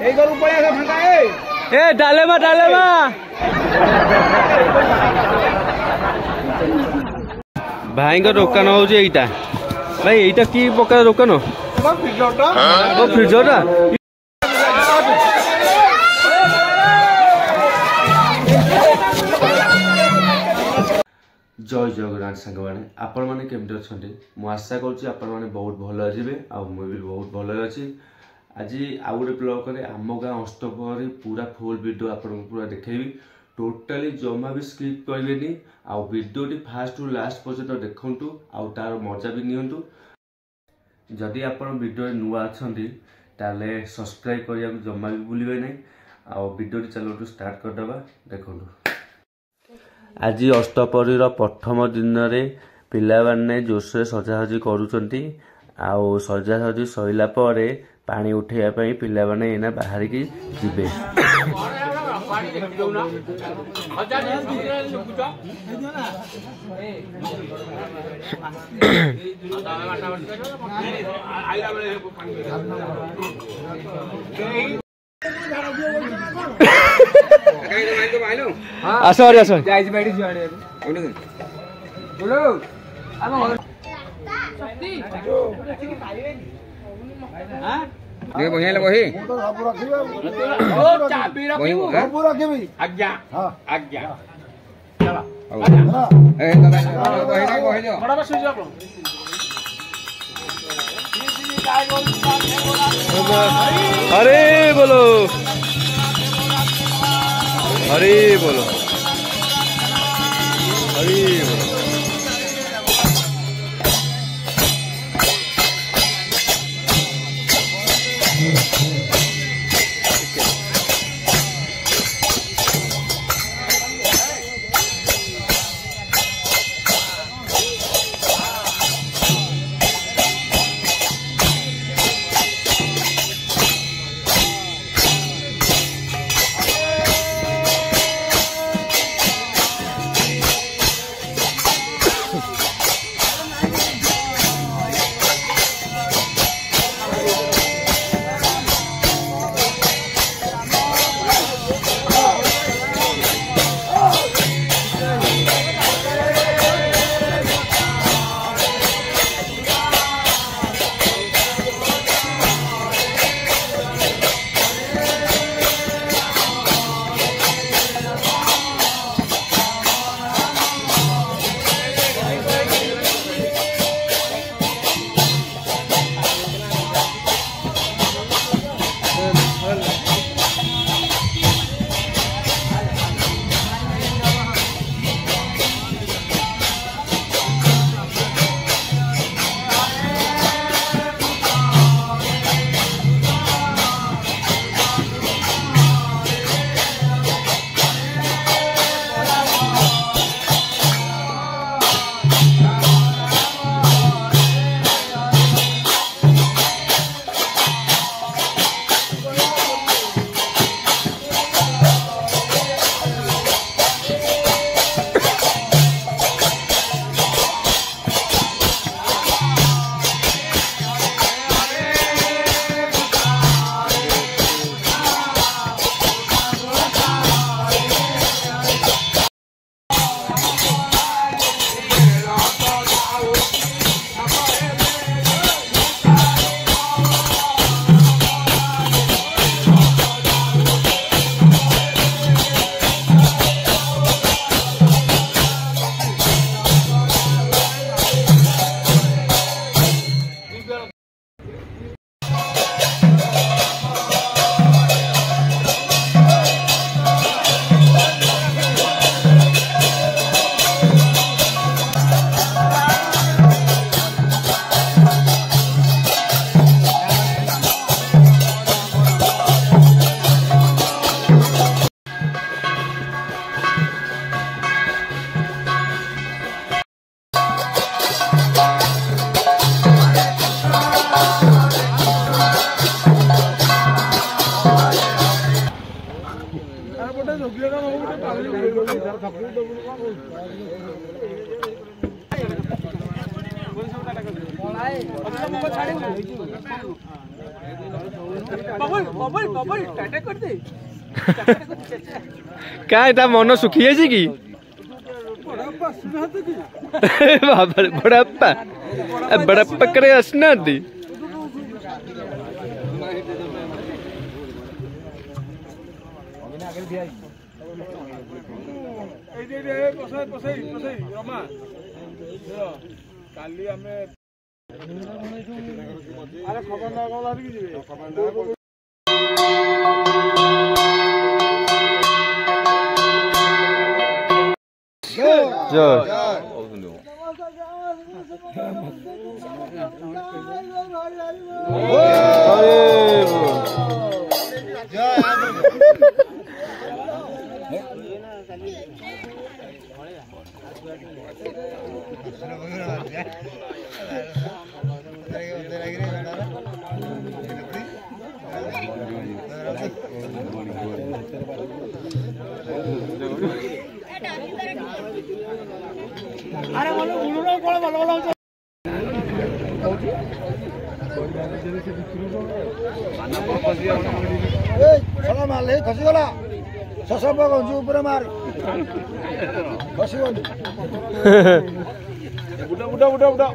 ए डालेमा भाई दुकान हूँ यहीटा भाई यहीटा कि प्रकार दुकान फ्रिजर जय जगन्नाथ सांग मैंने आपण मैंने केमती अच्छा मु आशा करें बहुत भल आसबे मुझे बहुत भल अच्छी आज आउ गोटे ब्लॉग करे आम गाँ अष्टप्रहरी पूरा फुल वीडियो आपको पूरा देखेबी टोटाली जमा भी स्किप करेंगे आउ वीडियोटी फास्ट टू लास्ट पर्यटन देखु आउ तार मजा भी नियंतु जदि आप वीडियो नुआ अच्छा ताले सब्सक्राइब करने को जमा भी भूलिए ना आउ वीडियोटी चलो स्टार्ट करदे देखु आज अष्टप्रहरी प्रथम दिन में पिलाने जोशे सजासजी करुँच आउ सजासजी सैला पानी उठेवाई पिलाने एना बाहर की जीवे आसो आसो बही बही आज्ञा आज्ञा अरे बोलो अरे बोलो अरे बोलो क्या ता मन सुखी है कि बड़प्पा बड़प्पा करे असना दी काली हमें अरे खबर ना कला कि जिवे अरे बोलो उड़ो कोळ बोलो बोलो ए चला मारले खसी गला ससब गंजु ऊपर मार खसी गला उड़ा उड़ा उड़ा उड़ा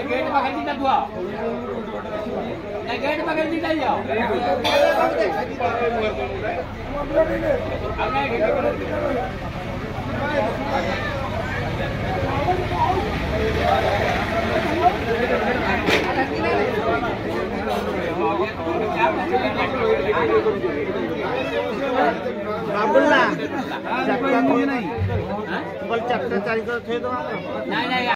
गेट पकड़ दी तक हुआ गेट पकड़ दी जाइए बाबुल्ला चक्का कोई नहीं बोल चक्का चारी कर थे तो नहीं नहीं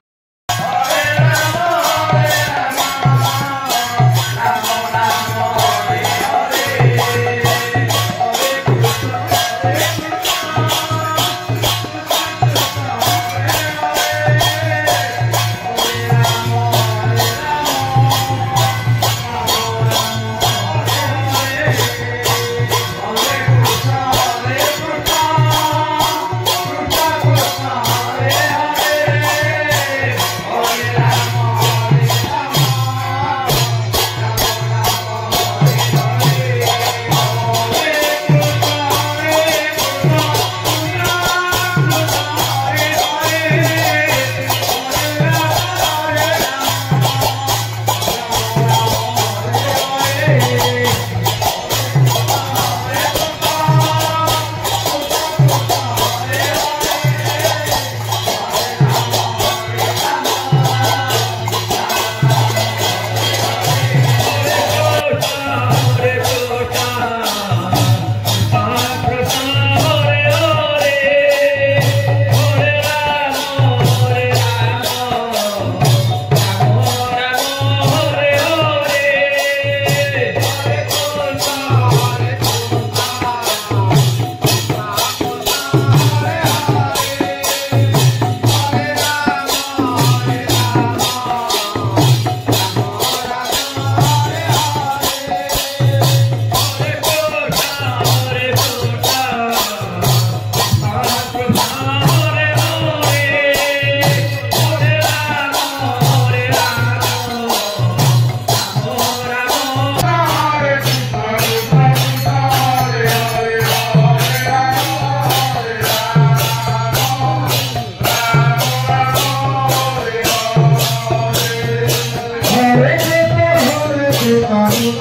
Hare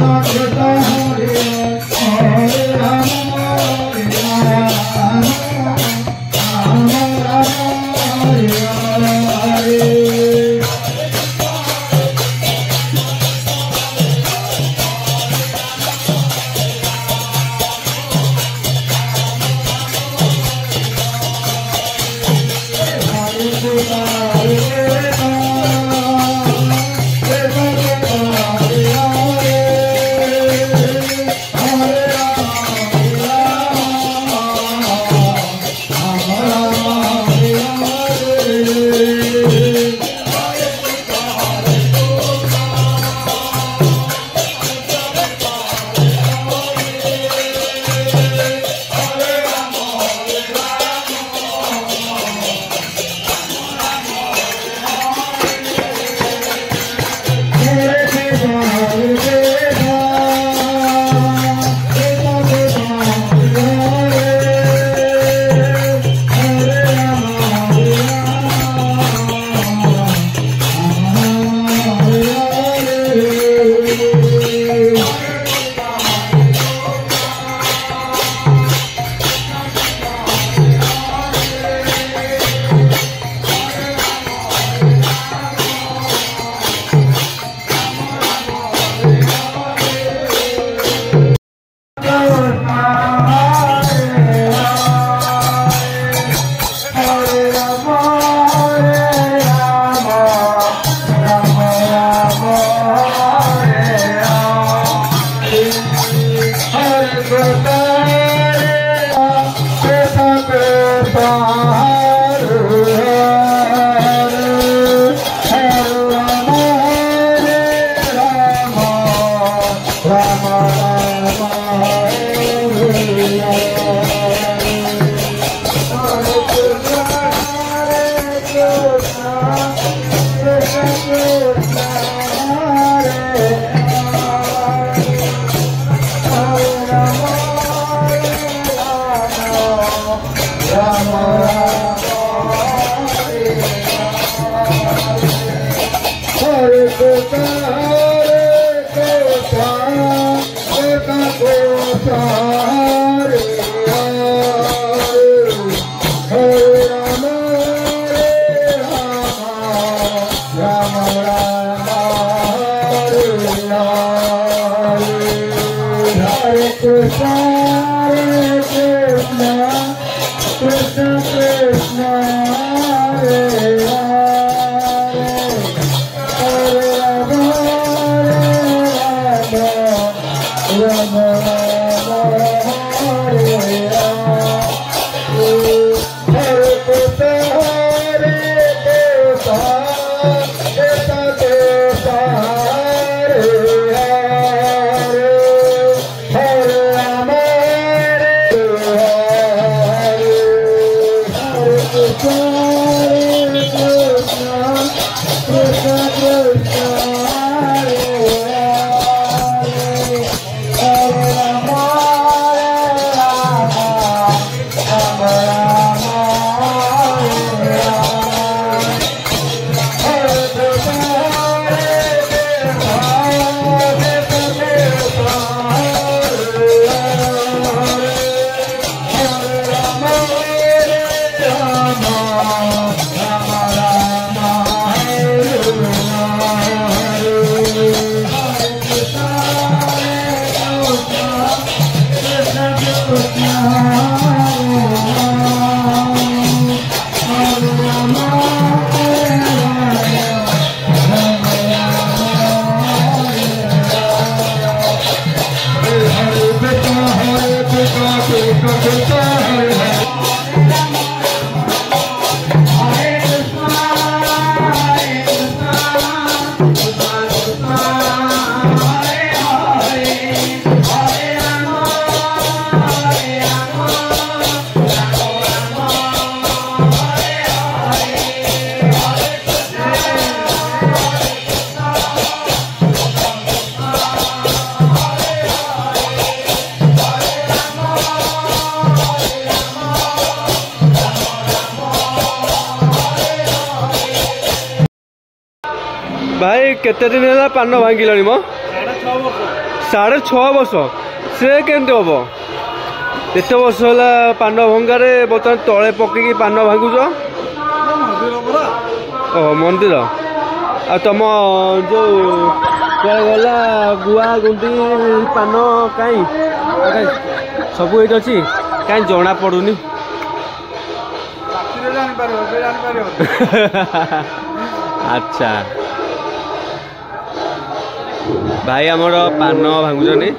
भाई केते दिन है पान भांगिलानी मो 6.5 वर्ष से केमती हम एत वर्ष है पान भंगार बर्तमान तले पकईकि पान भांगुच ओह मंदिर आ तुम जो गला गुआ गुंडी पान कहीं सब ये अच्छी कहीं जना पड़ूनी अच्छा भाई आमर पान भांगुचनी